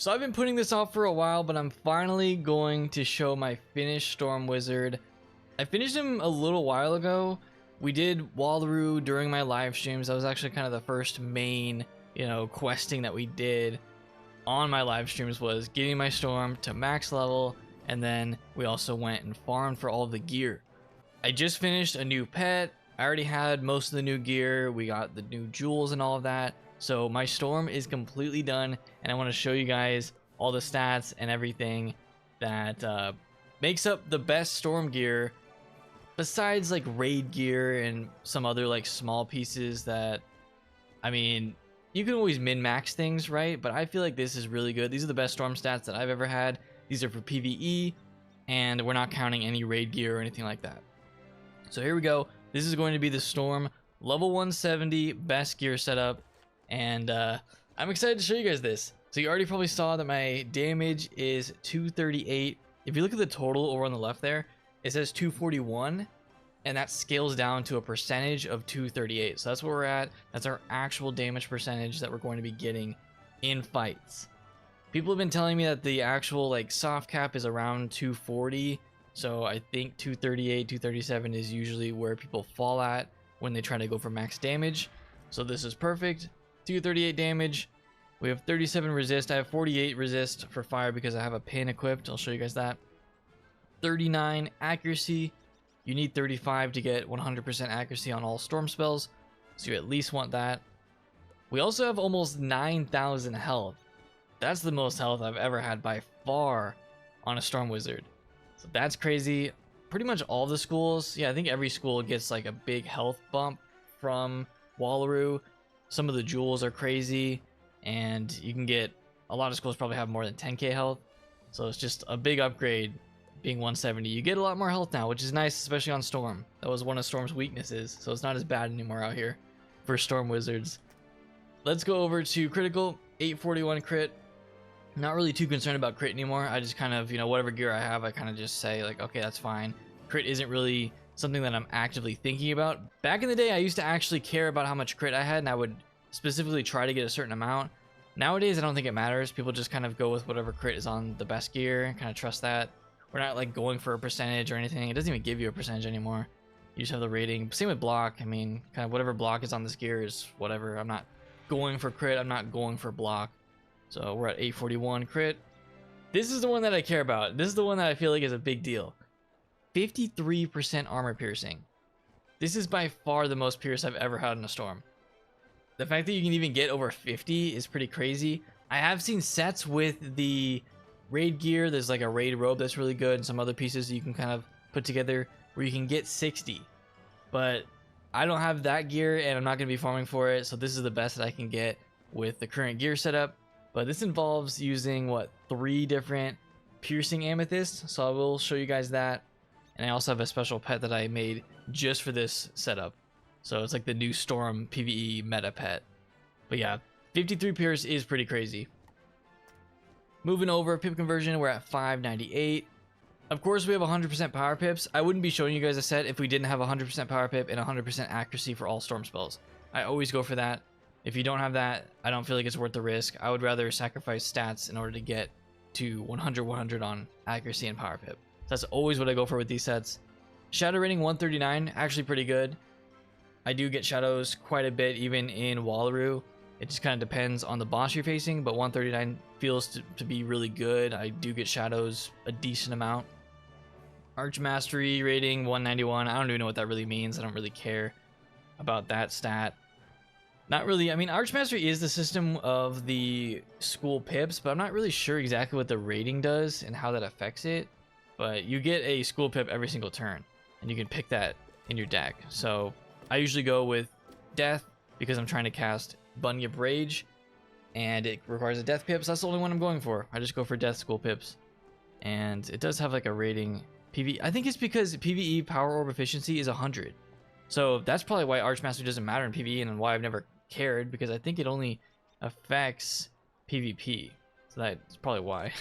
So I've been putting this off for a while, but I'm finally going to show my finished Storm Wizard. I finished him a little while ago. We did Wallaru during my live streams. That was actually kind of the first main, questing that we did on my live streams, was getting my Storm to max level, and then we also went and farmed for all of the gear. I just finished a new pet. I already had most of the new gear. We got the new jewels and all of that. So my Storm is completely done, and I want to show you guys all the stats and everything that makes up the best Storm gear, besides like raid gear and some other like small pieces that, I mean, you can always min-max things, right? But I feel like this is really good. These are the best Storm stats that I've ever had. These are for PvE, and we're not counting any raid gear or anything like that. So here we go. This is going to be the Storm level 170 best gear setup. And I'm excited to show you guys this. So you already probably saw that my damage is 238. If you look at the total over on the left there, it says 241, and that scales down to a percentage of 238. So that's where we're at. That's our actual damage percentage that we're going to be getting in fights. People have been telling me that the actual like soft cap is around 240. So I think 238, 237 is usually where people fall at when they try to go for max damage. So this is perfect. 238 damage. We have 37 resist. I have 48 resist for fire because I have a pin equipped. I'll show you guys that. 39 accuracy. You need 35 to get 100% accuracy on all storm spells, so you at least want that. We also have almost 9,000 health. That's the most health I've ever had by far on a Storm Wizard. So that's crazy. Pretty much all the schools, yeah, I think every school gets like a big health bump from Wallaru. Some of the jewels are crazy, and you can get, a lot of schools probably have more than 10k health. So it's just a big upgrade being 170. You get a lot more health now, which is nice, especially on Storm. That was one of Storm's weaknesses, so it's not as bad anymore out here for Storm Wizards. Let's go over to critical. 841 crit. Not really too concerned about crit anymore. I just kind of, whatever gear I have, I kind of just say like, okay, that's fine. Crit isn't really something that I'm actively thinking about. Back in the day, I used to actually care about how much crit I had, and I would specifically try to get a certain amount. Nowadays, I don't think it matters. People just kind of go with whatever crit is on the best gear and kind of trust that. We're not like going for a percentage or anything. It doesn't even give you a percentage anymore. You just have the rating. Same with block. I mean, kind of whatever block is on this gear is whatever. I'm not going for crit. I'm not going for block. So we're at 841 crit. This is the one that I care about. This is the one that I feel like is a big deal. 53% armor piercing. This is by far the most pierce I've ever had in a Storm. The fact that you can even get over 50 is pretty crazy. I have seen sets with the raid gear. There's like a raid robe that's really good, and some other pieces you can kind of put together where you can get 60. But I don't have that gear, and I'm not going to be farming for it, so this is the best that I can get with the current gear setup. But this involves using, 3 different piercing amethysts, so I will show you guys that. And I also have a special pet that I made just for this setup. So it's like the new Storm PvE meta pet. But yeah, 53 pierce is pretty crazy. Moving over, pip conversion, we're at 598. Of course, we have 100% power pips. I wouldn't be showing you guys a set if we didn't have 100% power pip and 100% accuracy for all storm spells. I always go for that. If you don't have that, I don't feel like it's worth the risk. I would rather sacrifice stats in order to get to 100 on accuracy and power pip. That's always what I go for with these sets. Shadow rating 139, actually pretty good. I do get shadows quite a bit, even in Wallaru. It just kind of depends on the boss you're facing, but 139 feels to be really good. I do get shadows a decent amount. Arch Mastery rating 191. I don't even know what that really means. I don't really care about that stat. Not really. I mean, Arch Mastery is the system of the school pips, but I'm not really sure exactly what the rating does and how that affects it. But you get a school pip every single turn, and you can pick that in your deck. So I usually go with Death because I'm trying to cast Bunyip Rage, and it requires a Death pip, so that's the only one I'm going for. I just go for Death school pips. And it does have like a rating. I think it's because PvE power orb efficiency is 100. So that's probably why Arch Mastery doesn't matter in PvE, and why I've never cared, because I think it only affects PvP. So that's probably why.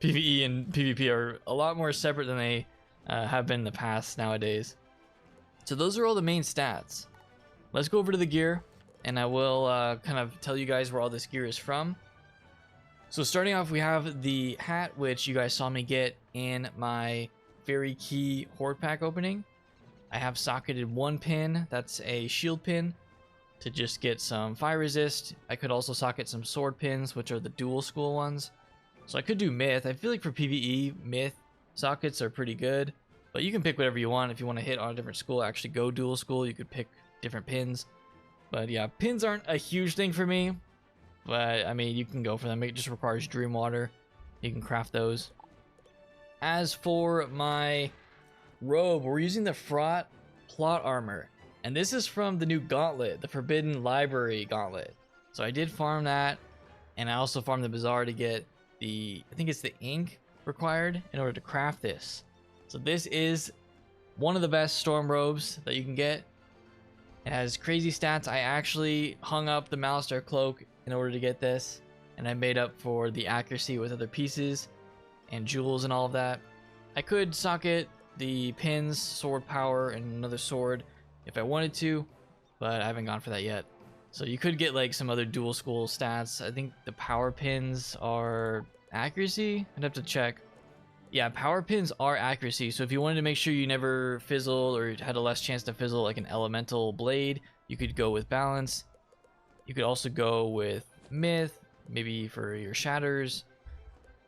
PvE and PvP are a lot more separate than they have been in the past nowadays. So those are all the main stats. Let's go over to the gear, and I will kind of tell you guys where all this gear is from. So starting off, we have the hat, which you guys saw me get in my Fairy Key Horde Pack opening. I have socketed one pin, that's a shield pin, to just get some fire resist. I could also socket some sword pins, which are the dual school ones. So I could do myth. I feel like for PvE, myth sockets are pretty good, but you can pick whatever you want. If you want to hit on a different school, actually go dual school, you could pick different pins. But yeah, pins aren't a huge thing for me, but I mean, you can go for them. It just requires dream water. You can craft those. As for my robe, we're using the fraught plot armor, and this is from the new gauntlet, the Forbidden Library gauntlet. So I did farm that, and I also farmed the bazaar to get the, I think it's the ink required in order to craft this. So this is one of the best storm robes that you can get. It has crazy stats. I actually hung up the Malistaire cloak in order to get this, and I made up for the accuracy with other pieces and jewels and all of that. I could socket the pins, sword power, and another sword if I wanted to, but I haven't gone for that yet. So you could get like some other dual school stats. I think the power pins are accuracy. I'd have to check. Yeah, power pins are accuracy. So if you wanted to make sure you never fizzle or had a less chance to fizzle like an elemental blade, you could go with balance. You could also go with myth, maybe for your shatters,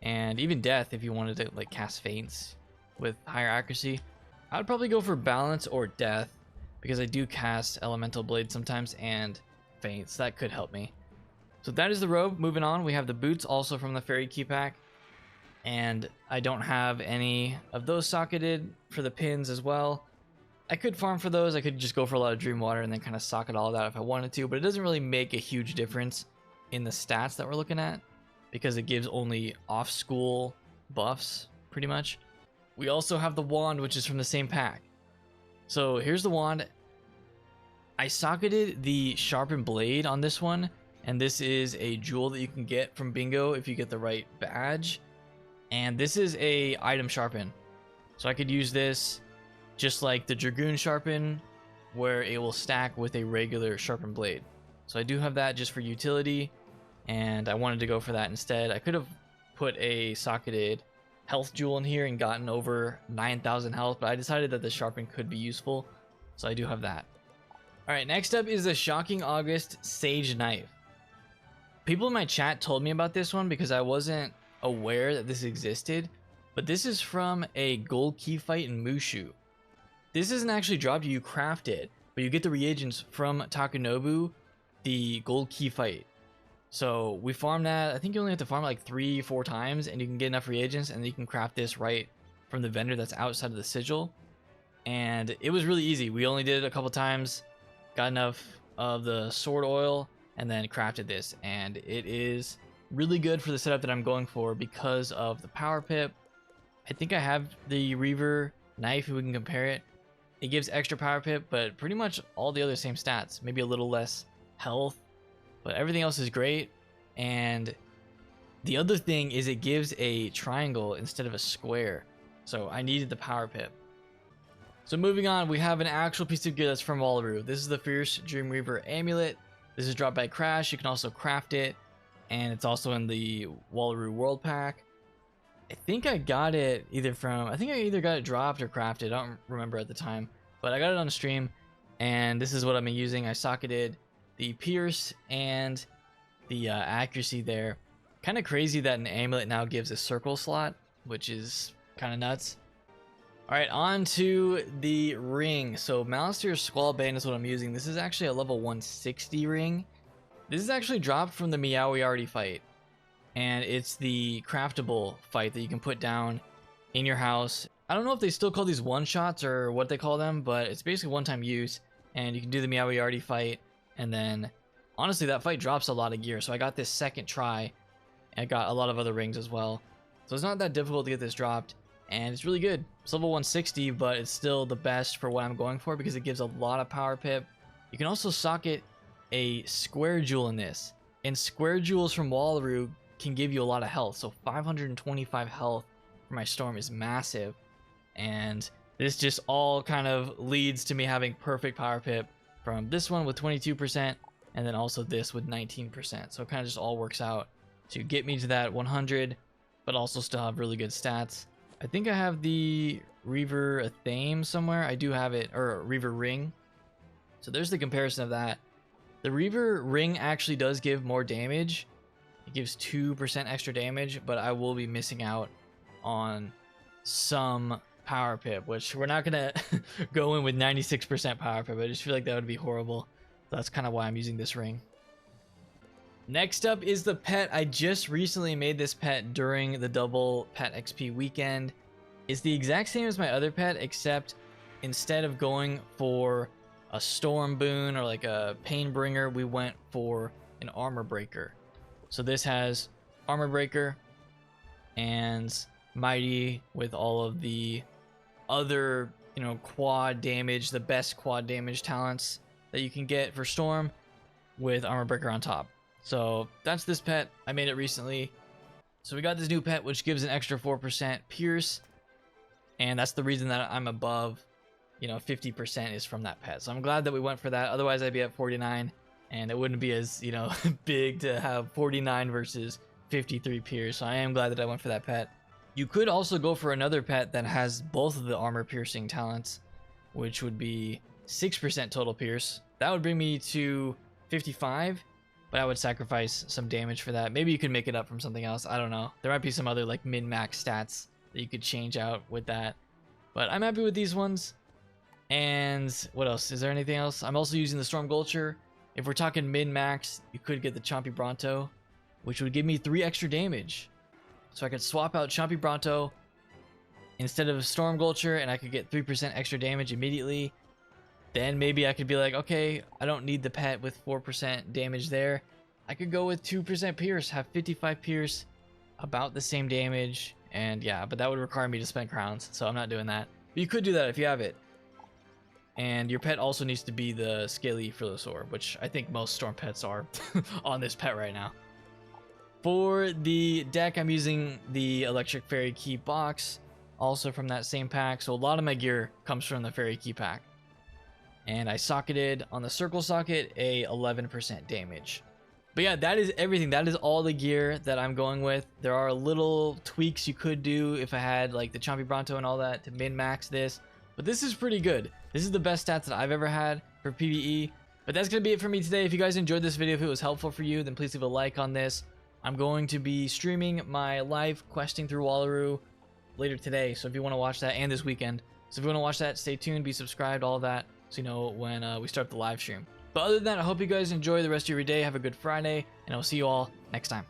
and even death if you wanted to like cast feints with higher accuracy. I would probably go for balance or death because I do cast elemental blade sometimes and feints. That could help me. So that is the robe. Moving on, we have the boots, also from the Fairy Key Pack, and I don't have any of those socketed for the pins as well. I could farm for those. I could just go for a lot of dream water and then kind of socket all of that if I wanted to, but it doesn't really make a huge difference in the stats that we're looking at because it gives only off school buffs pretty much. We also have the wand, which is from the same pack. So here's the wand. I socketed the sharpened blade on this one, and this is a jewel that you can get from bingo if you get the right badge, and this is a item sharpen. So I could use this just like the dragoon sharpen, where it will stack with a regular sharpened blade. So I do have that just for utility, and I wanted to go for that instead. I could have put a socketed health jewel in here and gotten over 9,000 health, but I decided that the sharpen could be useful, so I do have that. Alright, next up is the Shocking August Sage Knife. People in my chat told me about this one because I wasn't aware that this existed, but this is from a gold key fight in Mushu. This isn't actually dropped, you craft it, but you get the reagents from Takanobu, the gold key fight. So we farmed that. I think you only have to farm it like 3-4 times and you can get enough reagents, and then you can craft this right from the vendor that's outside of the sigil. And it was really easy. We only did it a couple times, got enough of the sword oil, and then crafted this. And it is really good for the setup that I'm going for because of the power pip. I think I have the Reaver knife if we can compare it. It gives extra power pip, but pretty much all the other same stats. Maybe a little less health, but everything else is great. And the other thing is it gives a triangle instead of a square. So I needed the power pip. So moving on, we have an actual piece of gear that's from Wallaru. This is the Fierce Dream Reaver amulet. This is dropped by Crash. You can also craft it, and it's also in the Wallaru World Pack. I think I got it either from, I think I either got it dropped or crafted. I don't remember at the time, but I got it on stream, and this is what I've been using. I socketed the pierce and the accuracy there. Kind of crazy that an amulet now gives a circle slot, which is kind of nuts. All right, on to the ring. So Malistaire's Squall Band is what I'm using. This is actually a level 160 ring. This is actually dropped from the Meowiarty fight, and it's the craftable fight that you can put down in your house. I don't know if they still call these one-shots or what they call them, but it's basically one-time use, and you can do the Meowiarty fight, and then honestly that fight drops a lot of gear. So I got this second try, and I got a lot of other rings as well. So it's not that difficult to get this dropped, and it's really good. It's level 160, but it's still the best for what I'm going for because it gives a lot of power pip. You can also socket a square jewel in this, and square jewels from Wallaru can give you a lot of health. So 525 health for my storm is massive, and this just all kind of leads to me having perfect power pip from this one with 22%, and then also this with 19%. So it kind of just all works out to get me to that 100, but also still have really good stats. I think I have the Reaver Athame somewhere. I do have it, or Reaver Ring. So there's the comparison of that. The Reaver Ring actually does give more damage. It gives 2% extra damage, but I will be missing out on some power pip, which we're not gonna go in with 96% power pip. I just feel like that would be horrible. So that's kind of why I'm using this ring. Next up is the pet. I just recently made this pet during the double pet XP weekend. It's the exact same as my other pet, except instead of going for a storm boon or like a pain bringer, we went for an armor breaker. So this has armor breaker and mighty with all of the other, you know, quad damage, the best quad damage talents that you can get for storm with armor breaker on top. So that's this pet. I made it recently. So we got this new pet which gives an extra 4% pierce, and that's the reason that I'm above, you know, 50% is from that pet. So I'm glad that we went for that. Otherwise I'd be at 49 and it wouldn't be as, you know, big to have 49 versus 53 pierce. So I am glad that I went for that pet. You could also go for another pet that has both of the armor piercing talents, which would be 6% total pierce. That would bring me to 55, but I would sacrifice some damage for that. Maybe you could make it up from something else. I don't know. There might be some other like min-max stats that you could change out with that. But I'm happy with these ones. And what else? Is there anything else? I'm also using the Storm Gulcher. If we're talking min-max, you could get the Chompy Bronto, which would give me 3 extra damage. So I could swap out Chompy Bronto instead of Storm Gulcher, and I could get 3% extra damage immediately. Then maybe I could be like, okay, I don't need the pet with 4% damage there. I could go with 2% pierce, have 55 pierce, about the same damage. And yeah, but that would require me to spend crowns, so I'm not doing that. But you could do that if you have it. And your pet also needs to be the Scaly Frilosaur, which I think most Storm pets are on this pet right now. For the deck, I'm using the Electric Fairy Key box, also from that same pack. So a lot of my gear comes from the Fairy Key pack. And I socketed on the circle socket a 11% damage. But yeah, that is everything. That is all the gear that I'm going with. There are little tweaks you could do if I had like the Chompy Bronto and all that to min-max this. But this is pretty good. This is the best stats that I've ever had for PvE. But that's going to be it for me today. If you guys enjoyed this video, if it was helpful for you, then please leave a like on this. I'm going to be streaming my live questing through Wallaru later today. So if you want to watch that, and this weekend. So if you want to watch that, stay tuned, be subscribed, all that. So you know when we start the live stream. But other than that, I hope you guys enjoy the rest of your day. Have a good Friday, and I'll see you all next time.